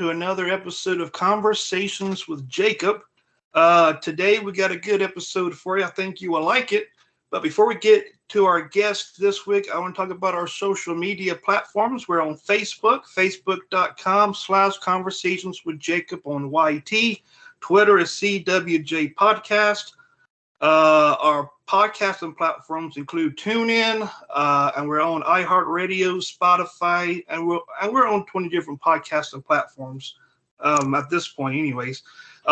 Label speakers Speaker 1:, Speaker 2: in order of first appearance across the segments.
Speaker 1: to another episode of Conversations with Jacob. Today we got a good episode for you. I think you will like it. But before we get to our guest this week, I want to talk about our social media platforms. We're on Facebook, facebook.com/conversations with Jacob on YT. Twitter is CWJ Podcast. Our podcasting platforms include TuneIn, and we're on iHeartRadio, Spotify, and we're on 20 different podcasting platforms at this point, anyways.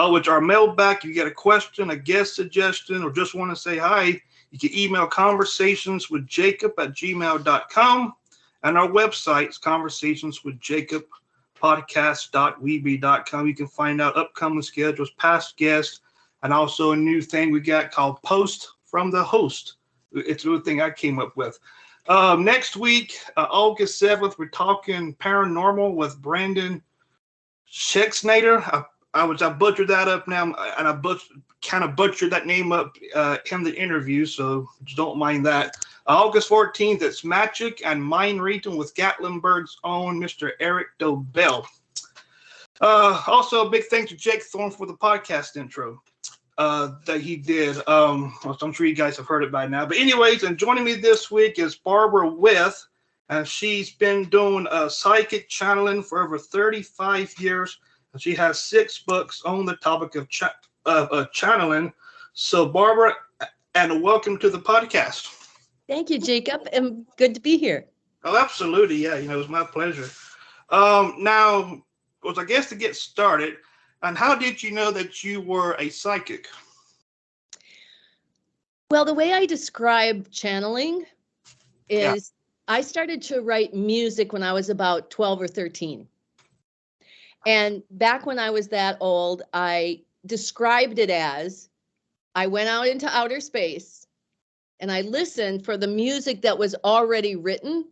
Speaker 1: Which are mailed back. You get a question, a guest suggestion, or just want to say hi, you can email conversationswithjacob@gmail.com, and our website is conversationswithjacobpodcast.weebly.com. You can find out upcoming schedules, past guests, and also a new thing we got called Post from the Host. It's a new thing I came up with. Next week, August 7th, we're talking paranormal with Brandon Schexnader. I butchered that up now, and I kind of butchered that name up in the interview, so don't mind that. August 14th, it's Magic and Mind Reading with Gatlinburg's own Mr. Eric Dobell. Also, a big thanks to Jake Thorne for the podcast intro that he did. I'm sure you guys have heard it by now. But anyways, and joining me this week is Barbara With, and she's been doing psychic channeling for over 35 years. And she has 6 books on the topic of channeling. So, Barbara, and welcome to the podcast.
Speaker 2: Thank you, Jacob, and good to be here.
Speaker 1: Oh, absolutely. Yeah, it was my pleasure. Now, I guess to get started, and how did you know that you were a psychic?
Speaker 2: Well, the way I describe channeling is I started to write music when I was about 12 or 13. And back when I was that old, I described it as I went out into outer space and I listened for the music that was already written.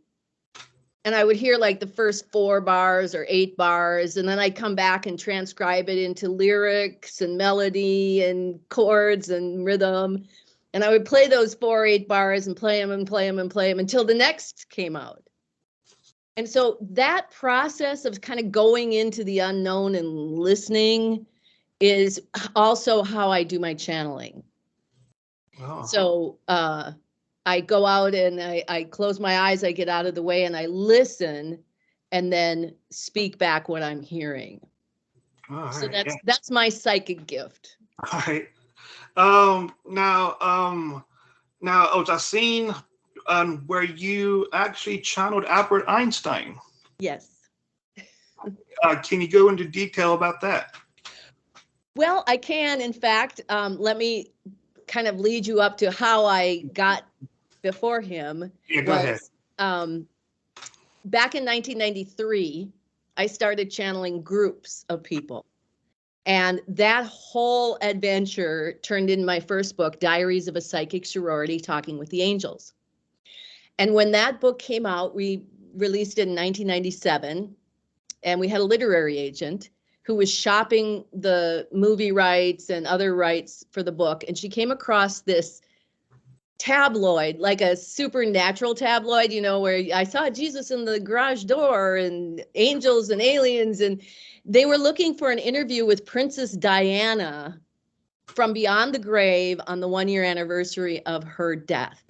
Speaker 2: And I would hear like the first 4 bars or 8 bars, and then I'd come back and transcribe it into lyrics and melody and chords and rhythm. And I would play those 4 or 8 bars and play them and play them and play them until the next came out. And so that process of kind of going into the unknown and listening is also how I do my channeling. Oh. So I go out and I close my eyes, I get out of the way and I listen and then speak back what I'm hearing. Oh, so that's my psychic gift.
Speaker 1: All right. Now, I've seen where you actually channeled Albert Einstein.
Speaker 2: Yes.
Speaker 1: Can you go into detail about that?
Speaker 2: Well, I can. In fact, let me kind of lead you up to how I got before him.
Speaker 1: Yeah, go ahead.
Speaker 2: Back in 1993, I started channeling groups of people. And that whole adventure turned into my first book, Diaries of a Psychic Sorority, Talking with the Angels. And when that book came out, we released it in 1997, and we had a literary agent who was shopping the movie rights and other rights for the book. And she came across this tabloid, like a supernatural tabloid, where I saw Jesus in the garage door and angels and aliens. And they were looking for an interview with Princess Diana from beyond the grave on the 1-year anniversary of her death.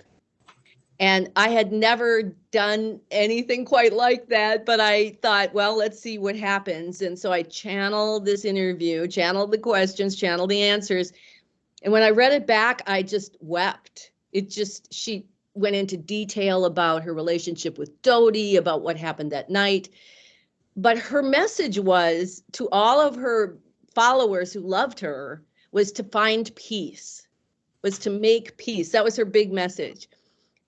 Speaker 2: And I had never done anything quite like that, but I thought, well, let's see what happens. And so I channeled this interview, channeled the questions, channeled the answers. And when I read it back, I just wept. She went into detail about her relationship with Dodie, about what happened that night. But her message was to all of her followers who loved her was to find peace, was to make peace. That was her big message.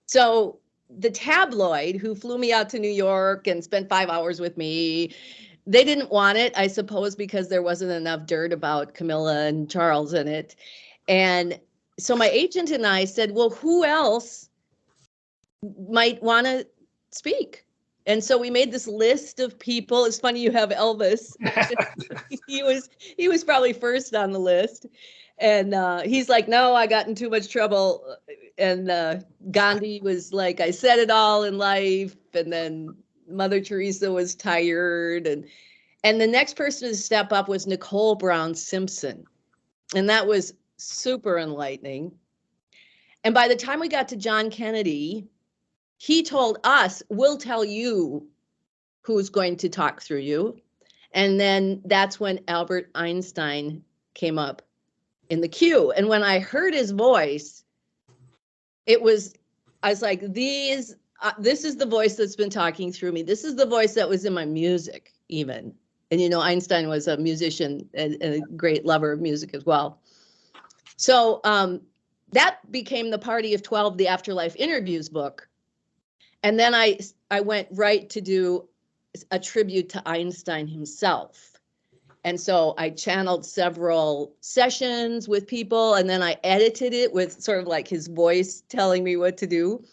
Speaker 2: So the tabloid who flew me out to New York and spent 5 hours with me, they didn't want it, I suppose, because there wasn't enough dirt about Camilla and Charles in it. And so my agent and I said, well, who else might want to speak? And so we made this list of people. It's funny you have Elvis. he was probably first on the list. And he's like, no, I got in too much trouble. And Gandhi was like, I said it all in life. And then Mother Teresa was tired. And the next person to step up was Nicole Brown Simpson. And that was super enlightening. And by the time we got to John Kennedy, he told us, we'll tell you who's going to talk through you. And then that's when Albert Einstein came up in the queue. And when I heard his voice, I was like, this is the voice that's been talking through me. This is the voice that was in my music even. And, you know, Einstein was a musician and a great lover of music as well. So that became the Party of 12, the Afterlife Interviews book. And then I went right to do a tribute to Einstein himself. And so I channeled several sessions with people, and then I edited it with sort of like his voice telling me what to do.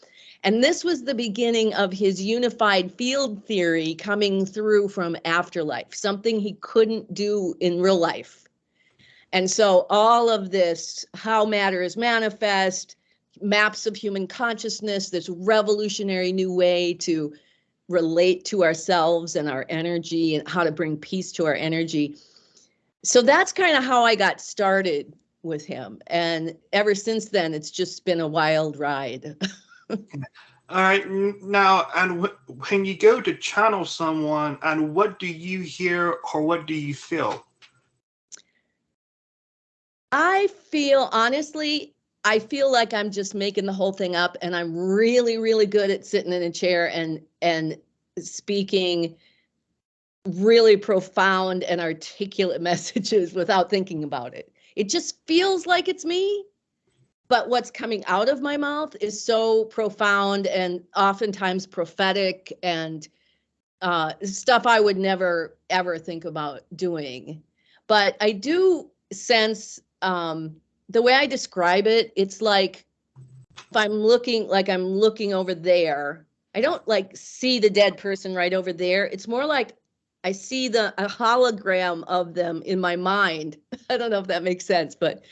Speaker 2: And this was the beginning of his unified field theory coming through from afterlife, something he couldn't do in real life. And so all of this, how matter is manifest, maps of human consciousness, this revolutionary new way to relate to ourselves and our energy and how to bring peace to our energy. So that's kind of how I got started with him. And ever since then, it's just been a wild ride.
Speaker 1: All right. Now, and when you go to channel someone, and what do you hear or what do you feel?
Speaker 2: Honestly, I feel like I'm just making the whole thing up, and I'm really, really good at sitting in a chair and speaking really profound and articulate messages without thinking about it. It just feels like it's me, but what's coming out of my mouth is so profound and oftentimes prophetic and stuff I would never, ever think about doing. But I do sense the way I describe it, it's like if I'm looking over there, I don't like see the dead person right over there. It's more like I see a hologram of them in my mind. I don't know if that makes sense, but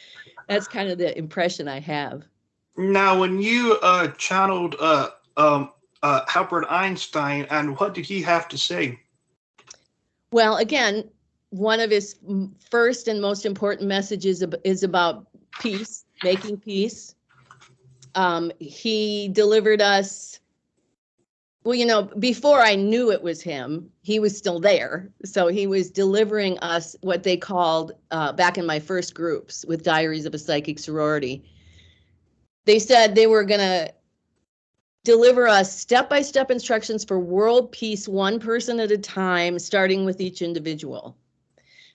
Speaker 2: that's kind of the impression I have.
Speaker 1: Now, when you channeled Albert Einstein, and what did he have to say?
Speaker 2: Well, again, one of his first and most important messages is about peace, making peace. He delivered us, well, you know, before I knew it was him, he was still there. So he was delivering us what they called, back in my first groups with Diaries of a Psychic Sorority, they said they were going to deliver us step-by-step instructions for world peace, one person at a time, starting with each individual.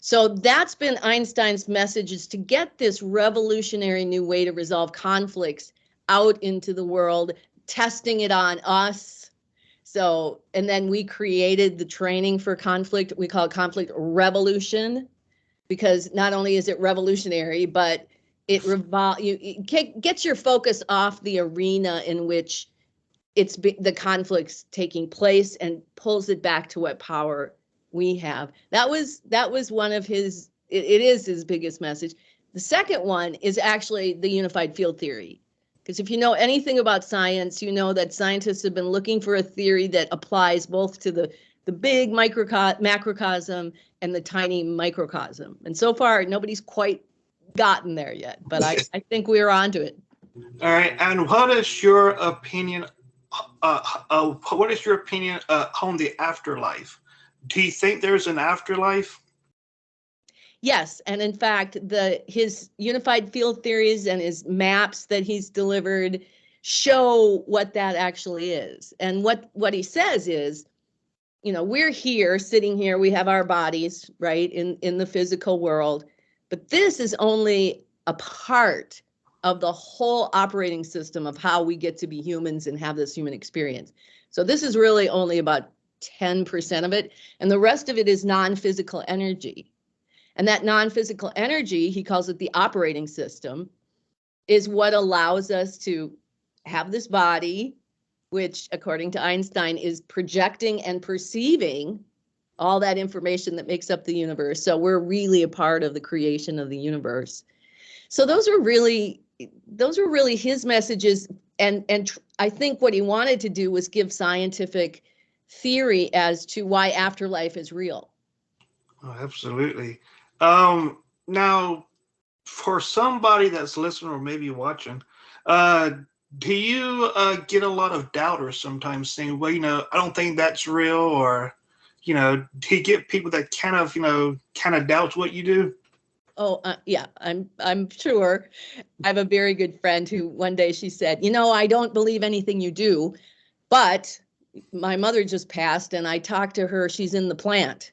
Speaker 2: So that's been Einstein's message, is to get this revolutionary new way to resolve conflicts out into the world, testing it on us. So, and then we created the training for conflict. We call it conflict revolution, because not only is it revolutionary, but it gets your focus off the arena in which the conflict's taking place and pulls it back to what power we have. That was one of his, it is his biggest message. The second one is actually the unified field theory. Because if you know anything about science, you know that scientists have been looking for a theory that applies both to the big macrocosm and the tiny microcosm. And so far, nobody's quite gotten there yet, but I think we're onto it.
Speaker 1: All right. And what is your opinion? What is your opinion on the afterlife? Do you think there's an afterlife?
Speaker 2: Yes, and in fact, his unified field theories and his maps that he's delivered show what that actually is. And what he says is, you know, we're here, sitting here, we have our bodies, right, in the physical world, but this is only a part of the whole operating system of how we get to be humans and have this human experience. So this is really only about 10% of it, and the rest of it is non-physical energy. And that non-physical energy, he calls it the operating system, is what allows us to have this body, which, according to Einstein, is projecting and perceiving all that information that makes up the universe. So we're really a part of the creation of the universe. So those are really his messages. And I think what he wanted to do was give scientific theory as to why afterlife is real.
Speaker 1: Oh, absolutely. Now, for somebody that's listening or maybe watching, uh, do you get a lot of doubters sometimes saying, well, I don't think that's real, or, do you get people that kind of doubts what you do?
Speaker 2: Oh, yeah, I'm sure. I have a very good friend who one day she said, I don't believe anything you do, but my mother just passed and I talked to her. She's in the plant.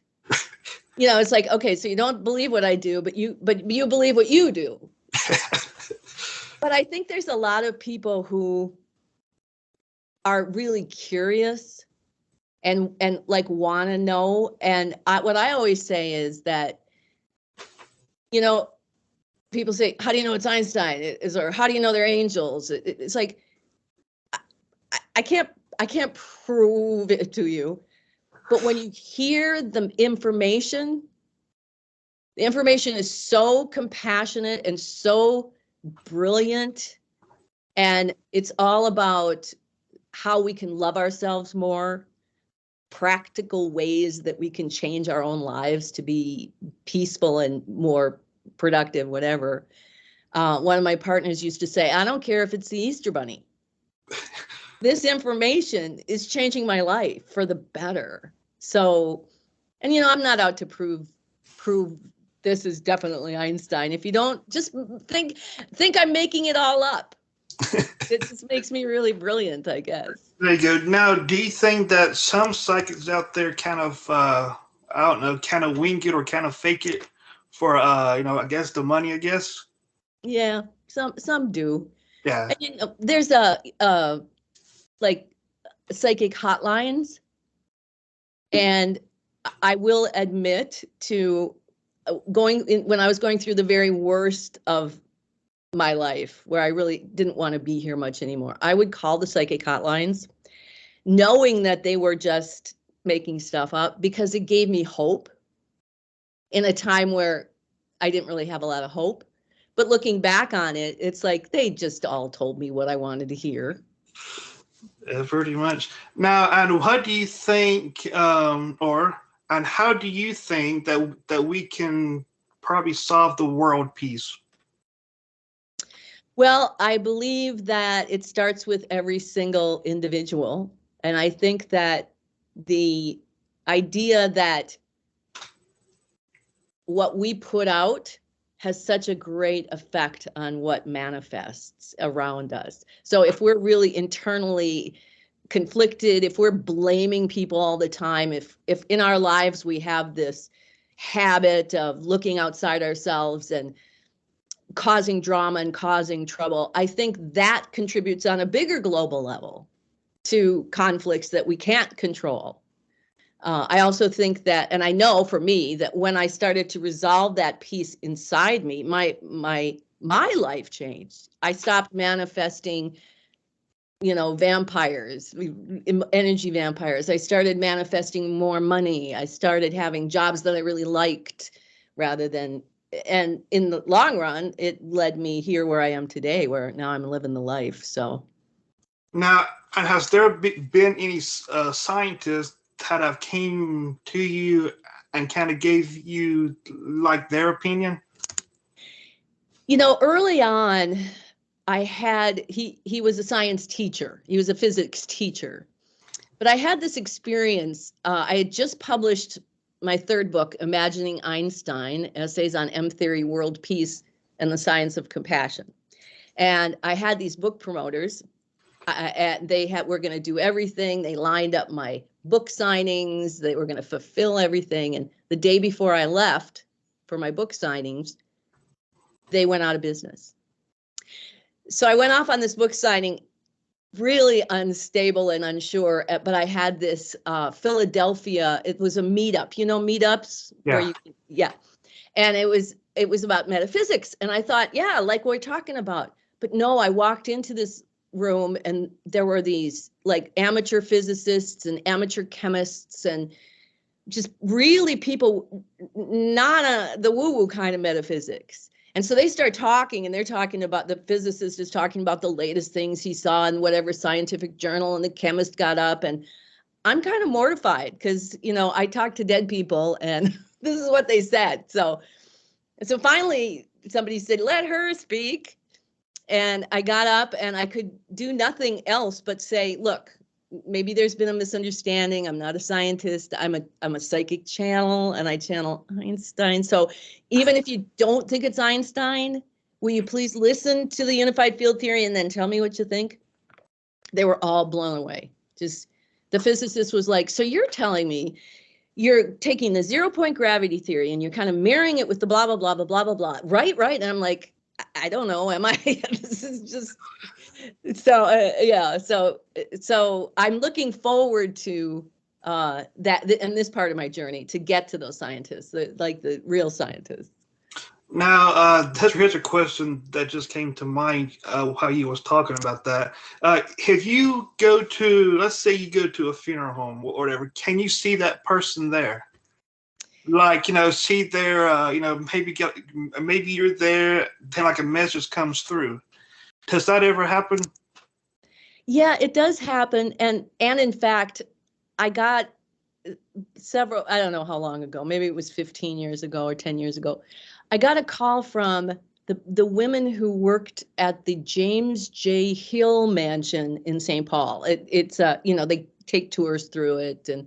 Speaker 2: It's like, okay, so you don't believe what I do, but you believe what you do. But I think there's a lot of people who are really curious and like want to know. And what I always say is that, you know, people say, how do you know it's Einstein? Or how do you know they're angels? It's like, I can't prove it to you. But when you hear the information is so compassionate and so brilliant. And it's all about how we can love ourselves more, practical ways that we can change our own lives to be peaceful and more productive, whatever. One of my partners used to say, I don't care if it's the Easter Bunny. This information is changing my life for the better. So, and I'm not out to prove this is definitely Einstein. If you don't, just think I'm making it all up. It just makes me really brilliant, I guess.
Speaker 1: There you go. Now, do you think that some psychics out there kind of, I don't know, kind of wing it or kind of fake it for, I guess the money, I guess?
Speaker 2: Yeah, some do.
Speaker 1: Yeah.
Speaker 2: And, there's a like psychic hotlines, and I will admit to when I was going through the very worst of my life, where I really didn't want to be here much anymore, I would call the psychic hotlines, knowing that they were just making stuff up, because it gave me hope in a time where I didn't really have a lot of hope. But looking back on it, it's like they just all told me what I wanted to hear.
Speaker 1: Pretty much. Now, and what do you think, and how do you think that we can probably solve the world peace?
Speaker 2: Well, I believe that it starts with every single individual. And I think that the idea that what we put out has such a great effect on what manifests around us. So if we're really internally conflicted, if we're blaming people all the time, if in our lives we have this habit of looking outside ourselves and causing drama and causing trouble, I think that contributes on a bigger global level to conflicts that we can't control. I also think that, and I know for me, that when I started to resolve that peace inside me, my life changed. I stopped manifesting, vampires, energy vampires. I started manifesting more money. I started having jobs that I really liked rather than, and in the long run, it led me here where I am today, where now I'm living the life. So.
Speaker 1: Now, and has there been any scientists that have came to you and kind of gave you like their opinion?
Speaker 2: Early on, he was a science teacher. He was a physics teacher. But I had this experience. I had just published my third book, Imagining Einstein, Essays on M Theory, World Peace, and the Science of Compassion. And I had these book promoters. Were going to do everything. They lined up my book signings. They were going to fulfill everything. And the day before I left for my book signings, they went out of business. So I went off on this book signing, really unstable and unsure, but I had this Philadelphia, it was a meetup, meetups where
Speaker 1: Yeah.
Speaker 2: and it was about metaphysics. And I thought, yeah, like we're talking about. But no, I walked into this room and there were these like amateur physicists and amateur chemists and just really people, not the woo-woo kind of metaphysics. And so they start talking, and they're talking about, the physicist is talking about the latest things he saw in whatever scientific journal, and the chemist got up, and I'm kind of mortified because, I talk to dead people, and This is what they said. So finally somebody said, let her speak. And I got up and I could do nothing else but say, look, maybe there's been a misunderstanding. I'm not a scientist. I'm a psychic channel, and I channel Einstein. So even if you don't think it's Einstein, will you please listen to the unified field theory and then tell me what you think? They were all blown away. Just the physicist was like, so you're telling me you're taking the 0-point gravity theory and you're kind of mirroring it with the blah, blah, blah, blah, blah, blah, blah. Right. And I'm like, I don't know. Am I? This is just so yeah. So I'm looking forward to that and this part of my journey to get to those scientists, like the real scientists.
Speaker 1: Now, here's a question that just came to mind while you was talking about that. If you go to, let's say you go to a funeral home or whatever, can you see that person there? Like, see their, maybe you're there, then like a message comes through. Does that ever happen?
Speaker 2: Yeah, it does happen. And in fact, I got several, I don't know how long ago, maybe it was 15 years ago or 10 years ago. I got a call from the women who worked at the James J. Hill Mansion in St. Paul. It's they take tours through it, and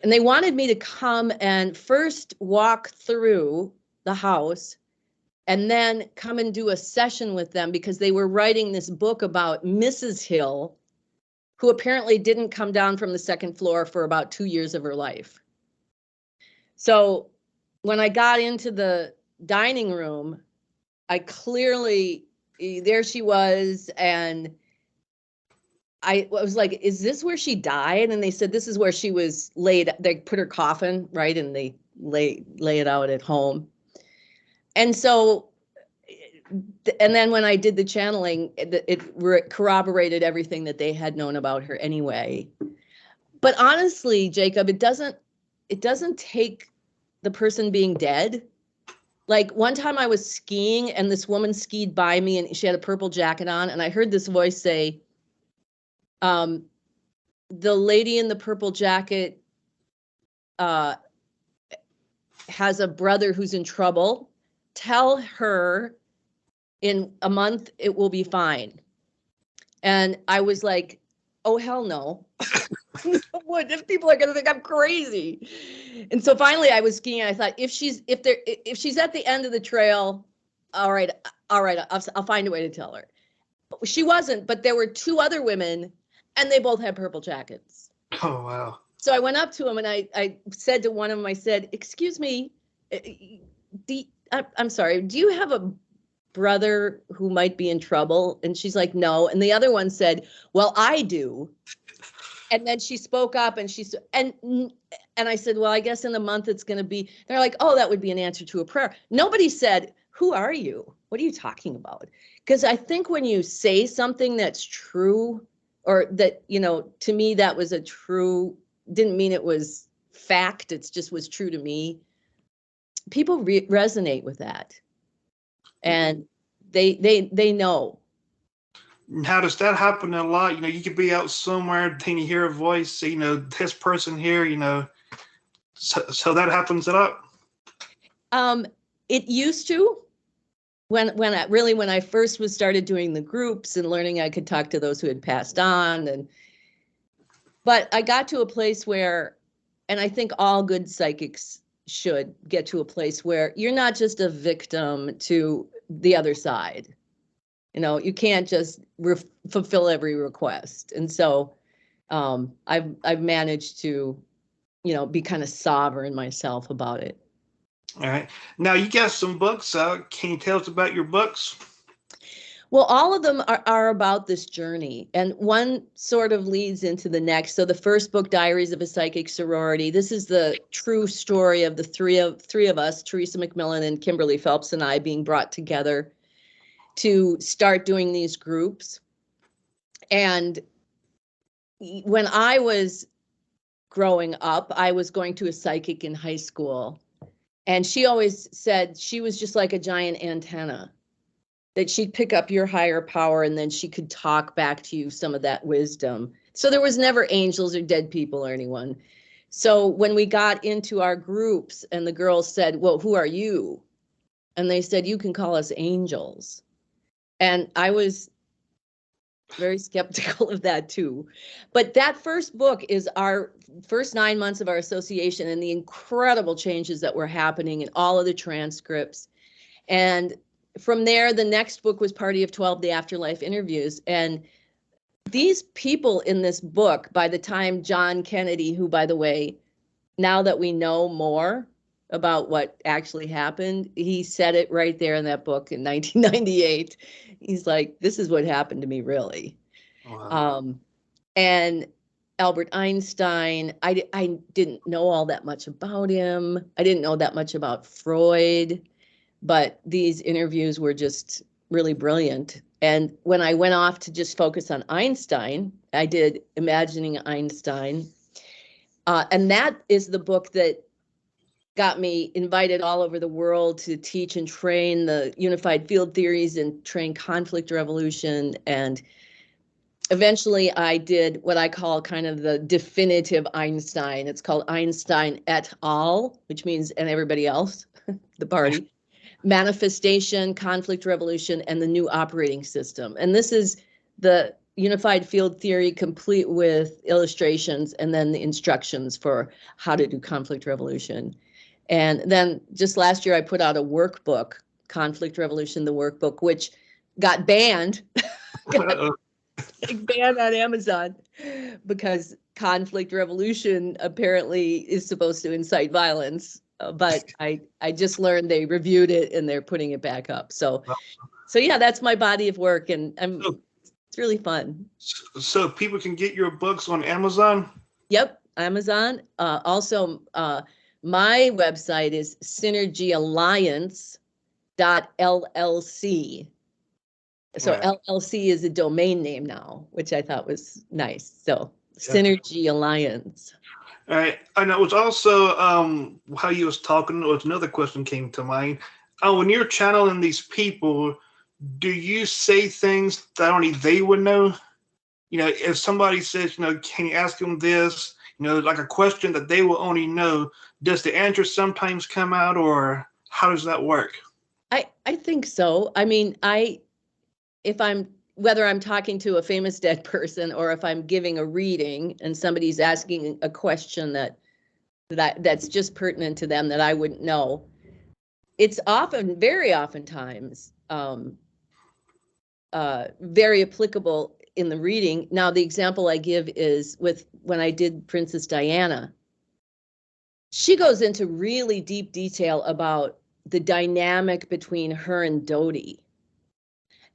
Speaker 2: they wanted me to come and first walk through the house and then come and do a session with them, because they were writing this book about Mrs. Hill, who apparently didn't come down from the second floor for about 2 years of her life. So when I got into the dining room, I clearly, there she was, and I was like, is this where she died? And they said, this is where she was laid. They put her coffin, right? And they lay it out at home. And so, and then when I did the channeling, it corroborated everything that they had known about her anyway. But honestly, Jacob, it doesn't take the person being dead. Like one time I was skiing and this woman skied by me and she had a purple jacket on, and I heard this voice say, the lady in the purple jacket has a brother who's in trouble. Tell her in a month it will be fine. And I was like, oh, hell no. What if people are going to think I'm crazy? And so finally I was skiing. I thought, if she's at the end of the trail, all right, I'll find a way to tell her. But she wasn't, but there were 2 other women and they both had purple jackets.
Speaker 1: Oh, wow.
Speaker 2: So I went up to them and I said to one of them, I said, excuse me, I'm sorry, do you have a brother who might be in trouble? And she's like, no. And the other one said, well, I do. And then she spoke up and and I said, well, I guess in a month it's going to be, they're like, oh, that would be an answer to a prayer. Nobody said, who are you? What are you talking about? Because I think when you say something that's true, or that, to me, that was a true, didn't mean it was fact. It just was true to me. People resonate with that. And they know.
Speaker 1: How does that happen a lot? You could be out somewhere, then you hear a voice, this person here, so that happens a lot.
Speaker 2: It used to, when I first started doing the groups and learning I could talk to those who had passed on, but I got to a place where, and I think all good psychics should get to a place where you're not just a victim to the other side. You can't just fulfill every request. And so I've managed to, be kind of sovereign myself about it.
Speaker 1: All right. Now you got some books out. Can you tell us about your books?
Speaker 2: Well, all of them are about this journey, and one sort of leads into the next. So the first book, Diaries of a Psychic Sorority, this is the true story of the three of us, Teresa McMillan and Kimberly Phelps and I, being brought together to start doing these groups. And when I was growing up, I was going to a psychic in high school, and she always said she was just like a giant antenna, that she'd pick up your higher power and then she could talk back to you some of that wisdom. So there was never angels or dead people or anyone. So when we got into our groups and the girls said, well, who are you? And they said, you can call us angels. And I was very skeptical of that too. But that first book is our first 9 months of our association and the incredible changes that were happening in all of the transcripts. And from there, the next book was Party of 12, the Afterlife Interviews. And these people in this book, by the time John Kennedy, who, by the way, now that we know more about what actually happened, he said it right there in that book in 1998. He's like, this is what happened to me, really.
Speaker 1: Wow.
Speaker 2: And Albert Einstein, I didn't know all that much about him. I didn't know that much about Freud, but these interviews were just really brilliant. And when I went off to just focus on Einstein, I did Imagining Einstein. And that is the book that got me invited all over the world to teach and train the unified field theories and train conflict resolution. And eventually I did what I call kind of the definitive Einstein. It's called Einstein et al., which means and everybody else, the party. Manifestation, conflict revolution, and the new operating system. And this is the unified field theory complete with illustrations and then the instructions for how to do conflict revolution. And then just last year, I put out a workbook, Conflict Revolution, the workbook, which got banned, got banned on Amazon because conflict revolution apparently is supposed to incite violence. But I just learned they reviewed it and they're putting it back up. So yeah, that's my body of work, and it's really fun.
Speaker 1: So people can get your books on Amazon?
Speaker 2: Yep, Amazon. Also, my website is synergyalliance.llc. So
Speaker 1: Right.
Speaker 2: LLC is a domain name now, which I thought was nice. So Synergy Alliance.
Speaker 1: All right. And it was also how you was talking, was another question came to mind. When you're channeling these people, do you say things that only they would know? You know, if somebody says, you know, can you ask them this? You know, like a question that they will only know, does the answer sometimes come out, or how does that work?
Speaker 2: I think so. I mean, whether I'm talking to a famous dead person or if I'm giving a reading and somebody's asking a question that's just pertinent to them that I wouldn't know, it's often, very oftentimes, very applicable in the reading. Now, the example I give is with when I did Princess Diana. She goes into really deep detail about the dynamic between her and Dodi.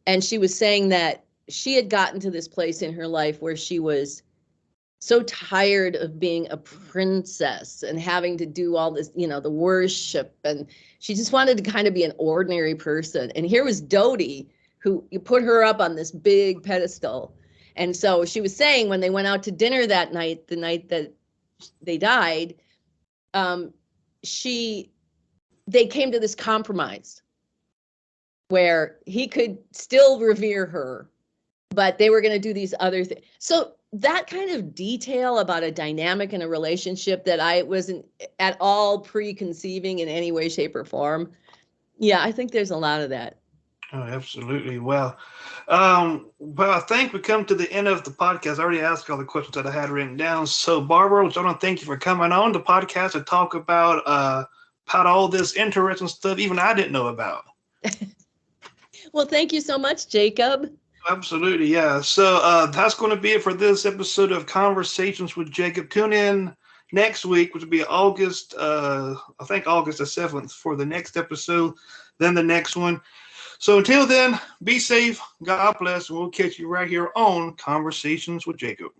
Speaker 2: And she was saying that she had gotten to this place in her life where she was so tired of being a princess and having to do all this, you know, the worship. And she just wanted to kind of be an ordinary person. And here was Dodi, who you put her up on this big pedestal. And so she was saying when they went out to dinner that night, the night that they died, they came to this compromise where he could still revere her, but they were going to do these other things. So that kind of detail about a dynamic in a relationship that I wasn't at all preconceiving in any way, shape, or form. Yeah, I think there's a lot of that.
Speaker 1: Oh, absolutely. Well, I think we come to the end of the podcast. I already asked all the questions that I had written down. So, Barbara, I want to thank you for coming on the podcast to talk about all this interesting stuff even I didn't know about.
Speaker 2: Well, thank you so much, Jacob.
Speaker 1: Absolutely, yeah. So that's going to be it for this episode of Conversations with Jacob. Tune in next week, which will be August, I think August the 7th for the next episode, then the next one. So until then, be safe, God bless, and we'll catch you right here on Conversations with Jacob.